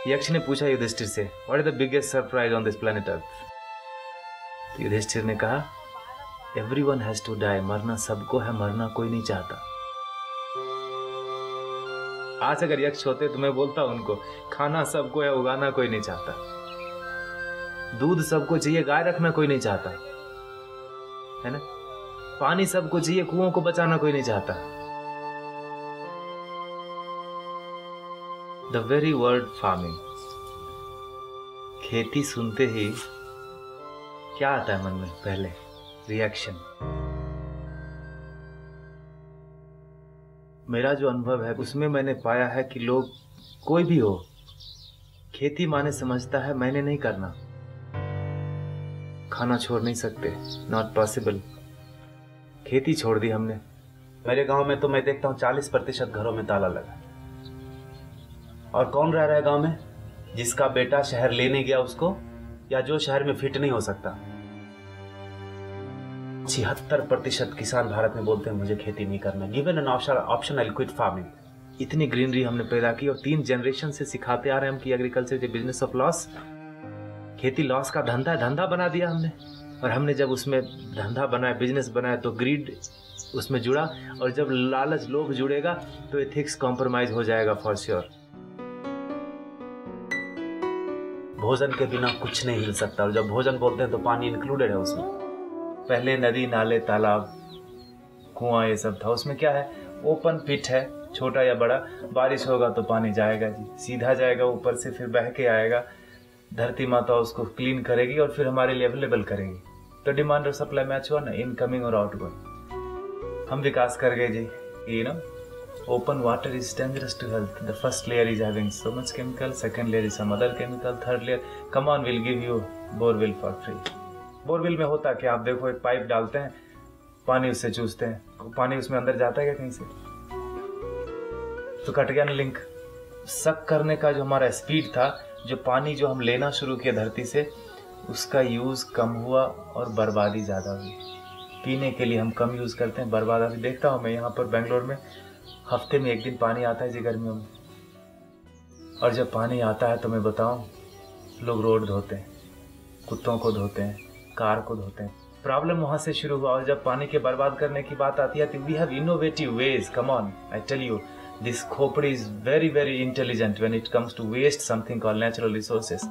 यक्ष ने पूछा युधिष्ठिर से, what is the biggest surprise on this planet earth? Yudhishthir ने कहा, एवरीवन हैज टू डाई, मरना सबको है, मरना कोई नहीं चाहता। आज अगर यक्ष होते तो मैं बोलता उनको, खाना सबको है, उगाना कोई नहीं चाहता। दूध सबको चाहिए, गाय रखना कोई नहीं चाहता, है ना। पानी सबको चाहिए, कुओं को बचाना कोई नहीं चाहता। द वेरी वर्ड फार्मिंग, खेती सुनते ही क्या आता है मन में? पहले रिएक्शन। मेरा जो अनुभव है उसमें मैंने पाया है कि लोग, कोई भी हो, खेती माने समझता है मैंने नहीं करना, खाना छोड़ नहीं सकते, नॉट पॉसिबल। खेती छोड़ दी हमने। मेरे गांव में तो मैं देखता हूँ 40% घरों में ताला लगा। और कौन रह रहा है गांव में? जिसका बेटा शहर लेने गया उसको, या जो शहर में फिट नहीं हो सकता। 76% किसान भारत में बोलते हैं मुझे खेती नहीं करना। Given an option I quit farming. इतनी ग्रीनरी हमने पैदा की और 3 जनरेशन से सिखाते आ रहे हैं हम कि agriculture is business of loss. खेती लॉस का धंधा बना दिया हमने। और हमने जब उसमें धंधा बनाया, बिजनेस बनाया, तो ग्रीड उसमें जुड़ा। और जब लालच, लोभ जुड़ेगा तो एथिक्स कॉम्प्रोमाइज हो जाएगा फॉर श्योर। भोजन के बिना कुछ नहीं हिल सकता। और जब भोजन बोलते हैं तो पानी इंक्लूडेड है उसमें। पहले नदी, नाले, तालाब, कुआं ये सब था। उसमें क्या है? ओपन पिट है, छोटा या बड़ा। बारिश होगा तो पानी जाएगा जी, सीधा जाएगा ऊपर से, फिर बह के आएगा। धरती माता उसको क्लीन करेगी और फिर हमारे लिए अवेलेबल करेगी। तो डिमांड और सप्लाई मैच हुआ ना, इनकमिंग और आउटगोइंग। हम विकास कर गए जी। You know, open water is dangerous to health. The first layer is having so much chemical, second layer is some other chemical, third layer, come on, we'll give you borewell for free. Borewell में होता क्या? आप देखो, एक pipe डालते हैं, पानी उससे चूसते हैं, पानी उसमें अंदर जाता है क्या कहीं से? तो कट गया ना लिंक। सक करने का जो हमारा स्पीड था, जो पानी जो हम लेना शुरू किया धरती से, उसका यूज कम हुआ और बर्बादी ज्यादा हुई। पीने के लिए हम कम यूज करते हैं, बर्बादी देखता हूँ मैं। यहाँ पर बेंगलोर में हफ्ते में 1 दिन पानी आता है जी, गर्मियों में। और जब पानी आता है तो मैं बताऊं, लोग रोड धोते हैं, कुत्तों को धोते हैं, कार को धोते हैं। प्रॉब्लम वहां से शुरू हुआ। और जब पानी के बर्बाद करने की बात आती है तो we have innovative ways. Come on, I tell you, this khopdi is very very intelligent when it comes to waste something called natural resources.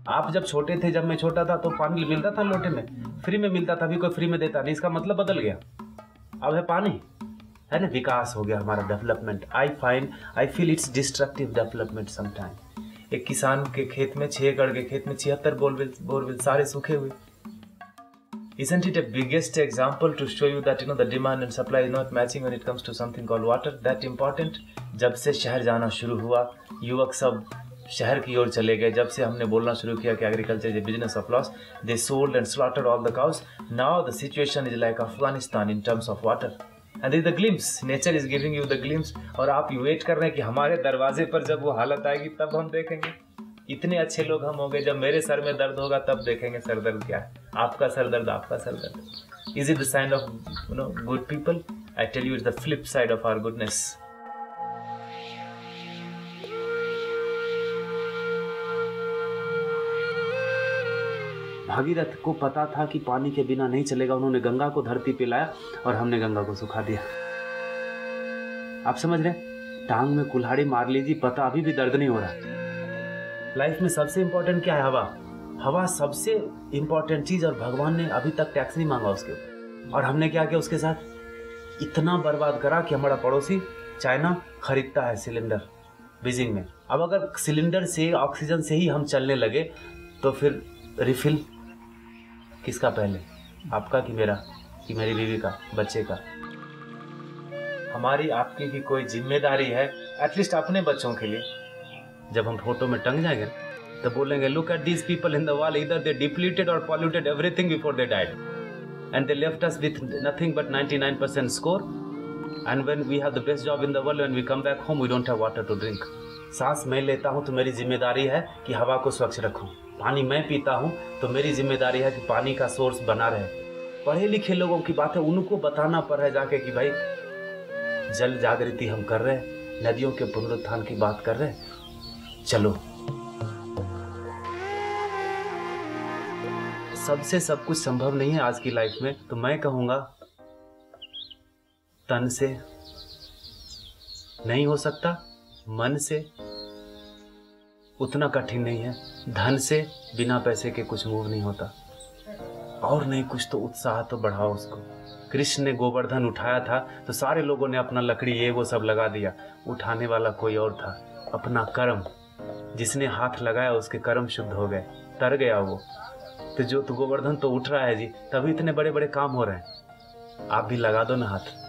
आप जब छोटे थे, जब मैं छोटा था, तो पानी मिलता था लोटे में, फ्री में मिलता था। अभी कोई फ्री में देता नहीं, इसका मतलब बदल गया। अब है पानी, है ना। विकास हो गया हमारा, development. I feel it's destructive development sometime. एक किसान के खेत में, 6 एकड़ के खेत में 76 बोरवेल सारे सूखे हुए। Isn't it a biggest example to show you that the demand and supply is not matching when it comes to something called water? That important. जब से शहर जाना शुरू हुआ, युवक सब शहर की ओर चले गए। जब से हमने बोलना शुरू किया कि agriculture is a business of loss, they sold and slaughtered all the cows. Now the situation is like Afghanistan in terms of water. And the glimpse, nature is giving you the glimpse. और आप wait कर रहे हैं कि हमारे दरवाजे पर जब वो हालत आएगी तब हम देखेंगे। इतने अच्छे लोग हम हो गए, जब मेरे सर में दर्द होगा तब देखेंगे सर दर्द क्या है। आपका सर दर्द, आपका सर दर्द। Is it the sign of good people? I tell you, it's the flip side of our goodness. Bhagirath को पता था कि पानी के बिना नहीं चलेगा। उन्होंने गंगा को धरती पे लाया और हमने गंगा को सुखा दिया। आप समझ रहे? टांग में कुल्हाड़ी मार लीजिए, पता अभी भी दर्द नहीं हो रहा। लाइफ में सबसे इंपॉर्टेंट क्या है? हवा। हवा सबसे इंपॉर्टेंट चीज, और भगवान ने अभी तक टैक्स नहीं मांगा उसके ऊपर। और हमने क्या किया उसके साथ? इतना बर्बाद करा कि हमारा पड़ोसी चाइना खरीदता है सिलेंडर बीजिंग में। अब अगर सिलेंडर से, ऑक्सीजन से ही हम चलने लगे तो फिर रिफिल किसका पहले? आपका कि मेरा, कि मेरी बीवी का, बच्चे का? हमारी आपकी भी कोई जिम्मेदारी है, एटलीस्ट अपने बच्चों के लिए। जब हम फोटो में टंग जाएंगे तो बोलेंगे, look at these people in the wall, इधर दे डिप्लीटेड और polluted everything before they died and they left us with nothing but 99% score. And when we have the best job in the world, when we come back home we don't have water to drink. सांस मैं लेता हूं तो मेरी जिम्मेदारी है कि हवा को स्वच्छ रखूं। पानी मैं पीता हूं तो मेरी जिम्मेदारी है कि पानी का सोर्स बना रहे। पढ़े लिखे लोगों की बात है, उनको बताना पड़ रहा है जाके कि भाई जल जागृति हम कर रहे हैं, नदियों के पुनरुत्थान की बात कर रहे हैं। चलो, सबसे सब कुछ संभव नहीं है आज की लाइफ में, तो मैं कहूँगा तन से नहीं हो सकता, मन से उतना कठिन नहीं है, धन से बिना पैसे के कुछ मूव नहीं होता, और नहीं कुछ तो उत्साह तो बढ़ाओ उसको। कृष्ण ने गोवर्धन उठाया था तो सारे लोगों ने अपना लकड़ी ये वो सब लगा दिया, उठाने वाला कोई और था, अपना कर्म। जिसने हाथ लगाया उसके कर्म शुद्ध हो गए, तर गया वो। तो जो तो गोवर्धन तो उठ रहा है जी, तभी इतने बड़े बड़े काम हो रहे हैं। आप भी लगा दो ना हाथ।